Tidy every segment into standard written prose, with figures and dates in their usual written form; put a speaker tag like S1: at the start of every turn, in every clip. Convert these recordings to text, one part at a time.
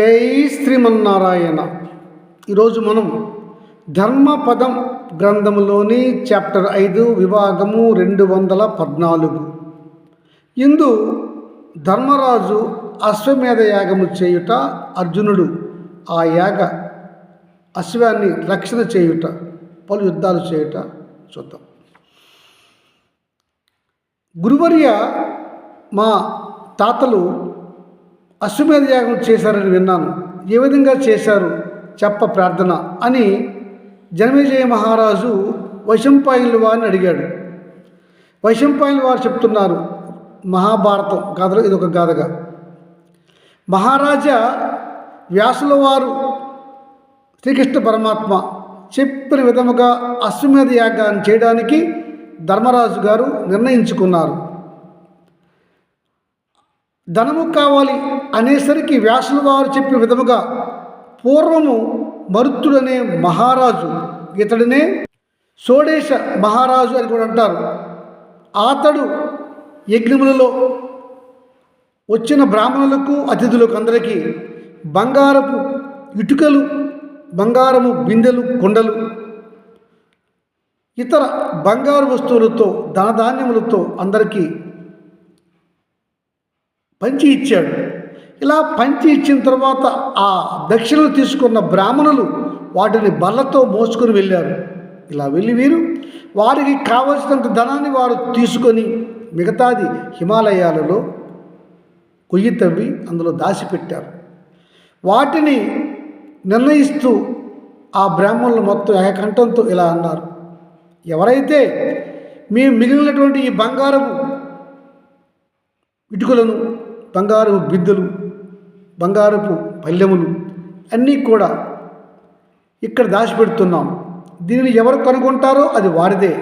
S1: జై శ్రీమన్నారాయణ. ఈరోజు మనం ధర్మపదం గ్రంథంలోని చాప్టర్ 5 విభాగము 214 ఇందు ధర్మరాజు అశ్వమేధ యాగము చేయుట, అర్జునుడు ఆ యాగ అశ్వాన్ని రక్షణ చేయుట, పలు యుద్ధాలు చేయుట చూద్దాం. గురువర్య, మా తాతలు అశ్వమేధ యాగం చేశారని విన్నాను. ఏ విధంగా చేశారు చెప్ప ప్రార్థన అని జనమేజయ మహారాజు వైశంపాయనుల వారిని అడిగాడు. వైశంపాయనుల వారు చెప్తున్నారు, మహాభారతం గాథలో ఇదొక గాథగా, మహారాజా వ్యాసుల వారు శ్రీకృష్ణ పరమాత్మ చెప్పిన విధముగా అశ్వమేధ యాగాన్ని చేయడానికి ధర్మరాజు గారు నిర్ణయించుకున్నారు. ధనము కావాలి అనేసరికి వ్యాసుల వారు చెప్పిన విధముగా పూర్వము మరుత్తుడనే మహారాజు, ఇతడినే షోడేశ మహారాజు అని కూడా అంటారు, అతడు యజ్ఞములలో వచ్చిన బ్రాహ్మణులకు అతిథులకు అందరికీ బంగారపు ఇటుకలు, బంగారము బిందెలు, కుండలు, ఇతర బంగారు వస్తువులతో ధనధాన్యములతో అందరికీ పంచి ఇచ్చాడు. ఇలా పంచి ఇచ్చిన తర్వాత ఆ దక్షిణలు తీసుకున్న బ్రాహ్మణులు వాటిని బల్లతో మోసుకొని వెళ్ళారు. ఇలా వెళ్ళి వీరు వారికి కావలసినంత ధనాన్ని వారు తీసుకొని మిగతాది హిమాలయాలలో కొయ్యి తవ్వి అందులో దాచిపెట్టారు. వాటిని నిర్ణయిస్తూ ఆ బ్రాహ్మణులు మొత్తం ఏకకంఠంతో ఇలా అన్నారు, ఎవరైతే మేము మిగిలినటువంటి ఈ బంగారపు ఇటుకలను, బంగారపు బిద్దెలు, బంగారపు పల్లెములు అన్నీ కూడా ఇక్కడ దాచిపెడుతున్నాం, దీనిని ఎవరు కనుగొంటారో అది వారిదే,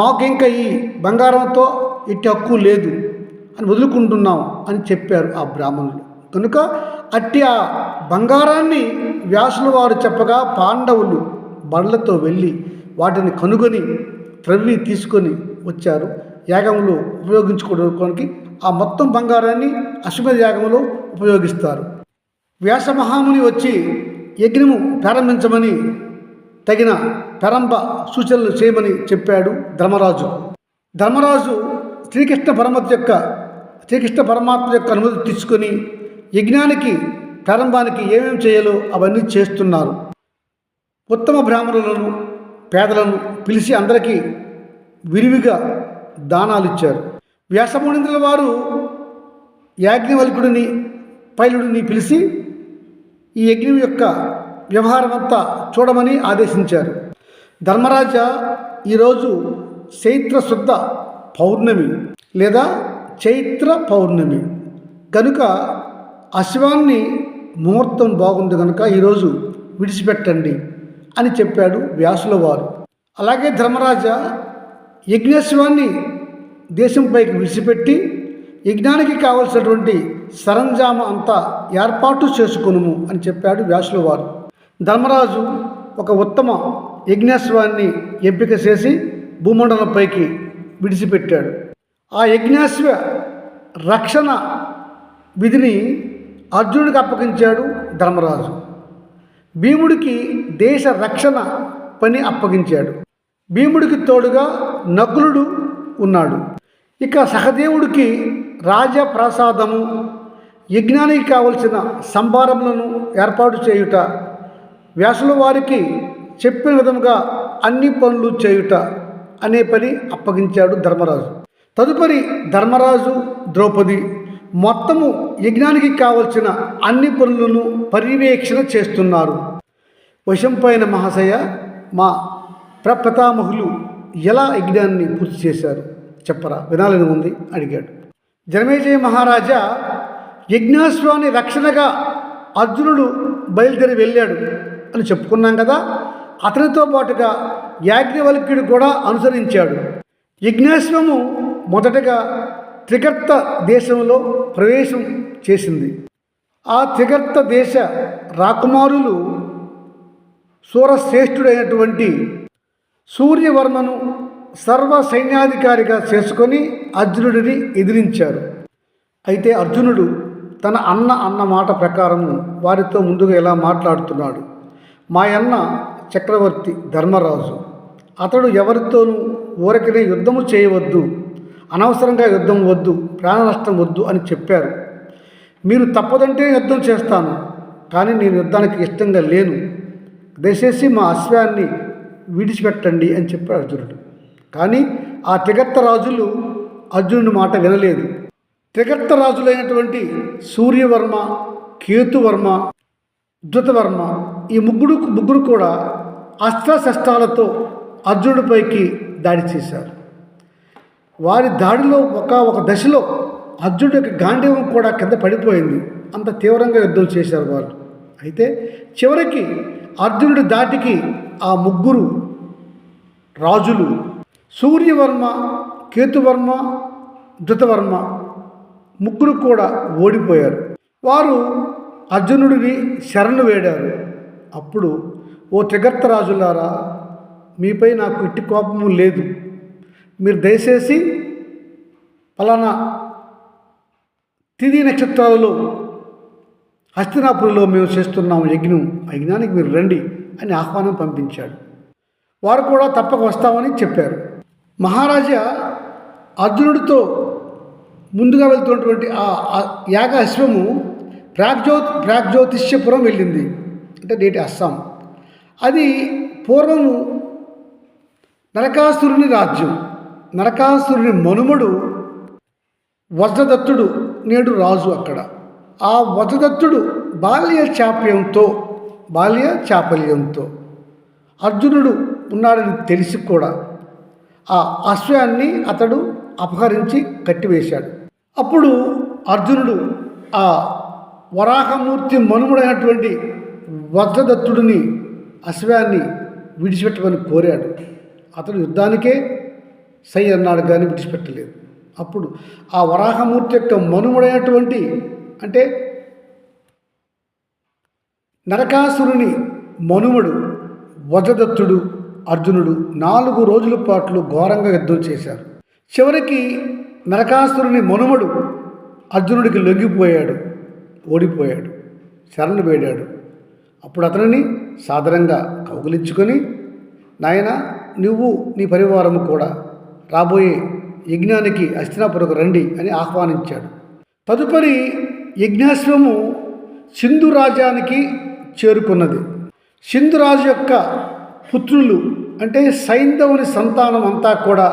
S1: మాకు ఇంకా ఈ బంగారంతో ఇట్టి హక్కు లేదు అని వదులుకుంటున్నాం అని చెప్పారు ఆ బ్రాహ్మణులు. కనుక అట్టి ఆ బంగారాన్ని వ్యాసుల వారు చెప్పగా పాండవులు బండ్లతో వెళ్ళి వాటిని కనుగొని త్రవ్వి తీసుకొని వచ్చారు. యాగంలో ఉపయోగించుకోవడానికి ఆ మొత్తం బంగారాన్ని అశ్వమేధ యాగంలో ఉపయోగిస్తారు. వ్యాస మహాముని వచ్చి యజ్ఞము ప్రారంభించమని తగిన ప్రారంభ సూచనలు చేయమని చెప్పాడు ధర్మరాజు. ధర్మరాజు శ్రీకృష్ణ పరమాత్మ యొక్క అనుమతి తీసుకొని యజ్ఞానికి ప్రారంభానికి ఏమేమి చేయాలో అవన్నీ చేస్తున్నారు. ఉత్తమ బ్రాహ్మణులను, పేదలను పిలిచి అందరికీ విరివిగా దానాలు ఇచ్చారు. వ్యాసమునీంద్రుల వారు యాజ్ఞవల్కుడిని, పైలుడిని పిలిచి ఈ యజ్ఞం యొక్క వ్యవహారం అంతా చూడమని ఆదేశించారు. ధర్మరాజా, ఈరోజు చైత్ర శుద్ధ పౌర్ణమి లేదా చైత్ర పౌర్ణమి కనుక అశ్వాన్ని ముహూర్తం బాగుంది కనుక ఈరోజు విడిచిపెట్టండి అని చెప్పాడు వ్యాసుల వారు. అలాగే ధర్మరాజా, యజ్ఞాశ్వాన్ని దేశంపైకి విడిచిపెట్టి యజ్ఞానికి కావలసినటువంటి సరంజామ అంతా ఏర్పాటు చేసుకొనుము అని చెప్పాడు వ్యాసుల వారు. ధర్మరాజు ఒక ఉత్తమ యజ్ఞాశ్వాన్ని ఎంపిక చేసి భూమండలంపైకి విడిచిపెట్టాడు. ఆ యజ్ఞాశ్వ రక్షణ విధిని అర్జునుడికి అప్పగించాడు ధర్మరాజు. భీముడికి దేశ రక్షణ పని అప్పగించాడు. భీముడికి తోడుగా నకులుడు ఉన్నాడు. ఇక సహదేవుడికి రాజప్రసాదము, యజ్ఞానికి కావలసిన సంభారములను ఏర్పాటు చేయుట, వ్యాసుల వారికి చెప్పిన విధముగా అన్ని పనులు చేయుట అనే పని అప్పగించాడు ధర్మరాజు. తదుపరి ధర్మరాజు, ద్రౌపది మొత్తము యజ్ఞానికి కావలసిన అన్ని పనులను పర్యవేక్షణ చేస్తున్నారు. వైశంపాయన మహాశయ, మా ప్రపితామహులు ఎలా యజ్ఞాన్ని పూర్తి చేశారు చెప్పరా, వినాలని ఉంది అడిగాడు. జనమేజయ మహారాజా, యజ్ఞాశ్వాన్ని రక్షణగా అర్జునుడు బయలుదేరి వెళ్ళాడు అని చెప్పుకున్నాం కదా, అతనితో పాటుగా యాజ్ఞవల్క్యుడు కూడా అనుసరించాడు. యజ్ఞాశ్వము మొదటగా త్రిగర్త దేశంలో ప్రవేశం చేసింది. ఆ త్రిగర్త దేశ రాకుమారులు సూరశ్రేష్ఠుడైనటువంటి సూర్యవర్మను సర్వ సైన్యాధికారిగా చేసుకొని అర్జునుడిని ఎదిరించారు. అయితే అర్జునుడు తన అన్న మాట ప్రకారము వారితో ముందుగా ఇలా మాట్లాడుతున్నాడు. మా అన్న చక్రవర్తి ధర్మరాజు, అతడు ఎవరితోనూ ఊరకనే యుద్ధము చేయవద్దు, అనవసరంగా యుద్ధం వద్దు, ప్రాణ నష్టం వద్దు అని చెప్పారు. మీరు తప్పదంటే యుద్ధం చేస్తాను, కానీ నేను యుద్ధానికి ఇష్టంగా లేను. దయచేసి మా అశ్వాన్ని విడిచిపెట్టండి అని చెప్పాడు అర్జునుడు. కానీ ఆ త్రిగర్త రాజులు అర్జునుడి మాట వినలేదు. త్రిగర్త రాజులైనటువంటి సూర్యవర్మ, కేతువర్మ, ధృతవర్మ ఈ ముగ్గురు కూడా అస్త్రశస్త్రాలతో అర్జునుడిపైకి దాడి చేశారు. వారి దాడిలో ఒక దశలో అర్జునుడి యొక్క గాంధీవం కూడా కింద పడిపోయింది. అంత తీవ్రంగా యుద్ధం చేశారు వాళ్ళు. అయితే చివరికి అర్జునుడి దాటికి ఆ ముగ్గురు రాజులు సూర్యవర్మ, కేతువర్మ, ధృతవర్మ ముగ్గురు కూడా ఓడిపోయారు. వారు అర్జునుడిని శరణు వేడారు. అప్పుడు ఓ త్రిగర్త రాజులారా, మీపై నాకు ఇట్టి కోపము లేదు. మీరు దయచేసి ఫలానా తిథి నక్షత్రాలలో హస్తినాపురిలో మేము చేస్తున్నాము యజ్ఞం, ఆ యజ్ఞానికి మీరు రండి అని ఆహ్వానం పంపించాడు. వారు కూడా తప్పక వస్తామని చెప్పారు. మహారాజా అర్జునుడితో ముందుగా వెళ్తున్నటువంటి ఆ యాగ అశ్వము ప్రాగ్జ్యోతిష్యపురం వెళ్ళింది, అంటే నేటి అస్సాం. అది పూర్వము నరకాసురుని రాజ్యం. నరకాసురుని మనుమడు వజ్రదత్తుడు నేడు రాజు అక్కడ. ఆ వజ్రదత్తుడు బాల్య చాపల్యంతో అర్జునుడు ఉన్నాడని తెలిసి కూడా ఆ అశ్వాన్ని అతడు అపహరించి కట్టివేశాడు. అప్పుడు అర్జునుడు ఆ వరాహమూర్తి మనుమడైనటువంటి వజ్రదత్తుడిని అశ్వాన్ని విడిచిపెట్టమని కోరాడు. అతడు యుద్ధానికే సై అన్నాడు, కానీ విడిచిపెట్టలేదు. అప్పుడు ఆ వరాహమూర్తి యొక్క మనుమడైనటువంటి, అంటే నరకాసురుని మనుమడు వజ్రదత్తుడు, అర్జునుడు 4 రోజుల పాటు ఘోరంగా యుద్ధం చేశారు. చివరికి నరకాసురుని మనుమడు అర్జునుడికి లొంగిపోయాడు, ఓడిపోయాడు, శరణు వేడాడు. అప్పుడు అతనిని సాదరంగా కౌగిలించుకొని, నాయన నువ్వు నీ పరివారము కూడా రాబోయే యజ్ఞానికి హస్తినాపురకు రండి అని ఆహ్వానించాడు. తదుపరి యజ్ఞాశ్వము సింధు రాజ్యానికి చేరుకున్నది. సింధురాజు యొక్క పుత్రులు, అంటే సైంధవుని సంతానం అంతా కూడా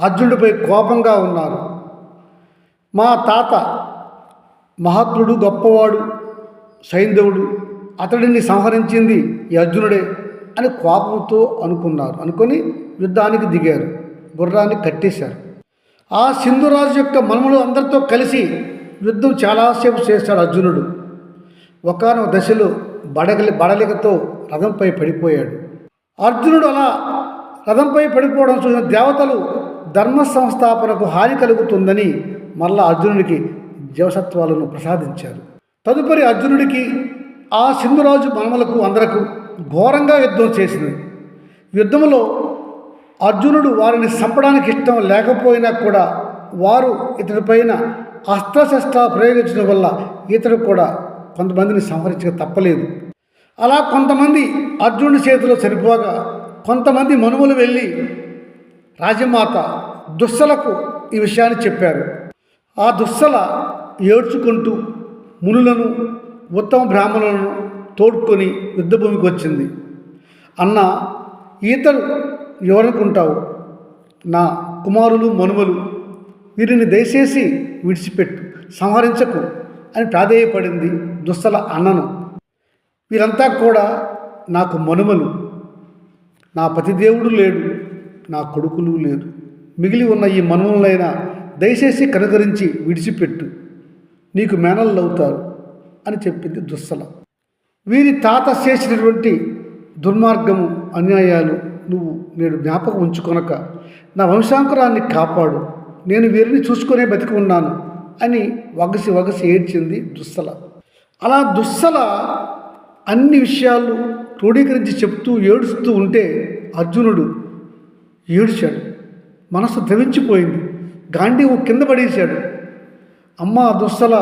S1: అర్జునుడిపై కోపంగా ఉన్నారు. మా తాత మహాత్ముడు, గొప్పవాడు సైంధవుడు, అతడిని సంహరించింది ఈ అర్జునుడే అని కోపంతో అనుకొని యుద్ధానికి దిగారు. గుర్రాన్ని కట్టేశారు. ఆ సింధురాజు యొక్క మనుమలు అందరితో కలిసి యుద్ధం చాలాసేపు చేశాడు అర్జునుడు. ఒకానొక దశలో బడలికతో రథంపై పడిపోయాడు. అర్జునుడు అలా రథంపై పడిపోవడం చూసిన దేవతలు ధర్మ సంస్థాపనకు హాని కలుగుతుందని మళ్ళా అర్జునుడికి జీవసత్వాలను ప్రసాదించారు. తదుపరి అర్జునుడికి ఆ సింధురాజు మనుమలకు అందరకు ఘోరంగా యుద్ధం చేసింది. యుద్ధంలో అర్జునుడు వారిని చంపడానికి ఇష్టం లేకపోయినా కూడా వారు ఇతడిపైన అస్త్రశస్త్రాలు ప్రయోగించడం వల్ల ఇతడు కూడా కొంతమందిని సంహరించక తప్పలేదు. అలా కొంతమంది అర్జునుడి చేతిలో చనిపోగా కొంతమంది మనుమలు వెళ్ళి రాజమాత దుస్సలకు ఈ విషయాన్ని చెప్పారు. ఆ దుస్సల ఏడ్చుకుంటూ మునులను, ఉత్తమ బ్రాహ్మణులను తోడుకొని యుద్ధభూమికి వచ్చింది. అన్న, ఈతడు ఎవరనుకుంటావు? నా కుమారులు, మనుమలు, వీరిని దయచేసి విడిచిపెట్టు, సంహరించకు అని ప్రాధేయపడింది దుస్సల అన్నను. వీరంతా కూడా నాకు మనుమలు, నా పతిదేవుడు లేడు, నా కొడుకులు లేరు, మిగిలి ఉన్న ఈ మనుమలైనా దయచేసి కనుకరించి విడిచిపెట్టు, నీకు మేనళ్ళు అవుతారు అని చెప్పింది దుస్సల. వీరి తాత చేసినటువంటి దుర్మార్గము, అన్యాయాలు నువ్వు నేడు జ్ఞాపకం ఉంచుకొనక నా వంశాంకురాన్ని కాపాడు, నేను వీరిని చూసుకునే బతికి ఉన్నాను అని వగసి ఏడ్చింది దుస్సల. అలా దుస్సల అన్ని విషయాలు క్రోడీకరించి చెప్తూ ఏడుస్తూ ఉంటే అర్జునుడు ఏడ్చాడు. మనసు ద్రవించిపోయింది. గాంధీవు కింద పడేశాడు. అమ్మ దుస్సల,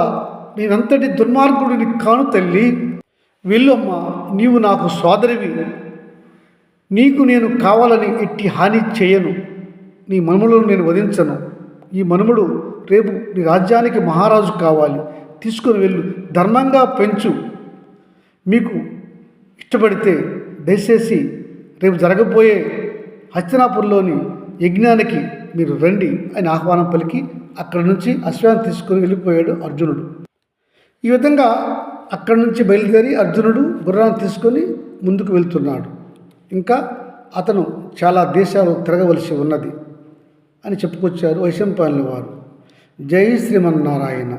S1: నేనంతటి దుర్మార్గుడిని కాను తల్లి. వెళ్ళమ్మా, నీవు నాకు సోదరివి. నీకు నేను కావాలని ఎట్టి హాని చేయను. నీ మనుమలను నేను వధించను. ఈ మనుమడు రేపు నీ రాజ్యానికి మహారాజు కావాలి. తీసుకుని వెళ్ళు, ధర్మంగా పెంచు. మీకు ఇష్టపడితే దయచేసి రేపు జరగబోయే హస్తినాపురంలోని యజ్ఞానికి మీరు రండి అని ఆహ్వానం పలికి అక్కడి నుంచి అశ్వాన్ని తీసుకొని వెళ్ళిపోయాడు అర్జునుడు. ఈ విధంగా అక్కడి నుంచి బయలుదేరి అర్జునుడు గుర్రాన్ని తీసుకొని ముందుకు వెళ్తున్నాడు. ఇంకా అతను చాలా దేశాలు తిరగవలసి ఉన్నది అని చెప్పుకొచ్చారు వైశంపాయనుల వారు. జై శ్రీమన్నారాయణ.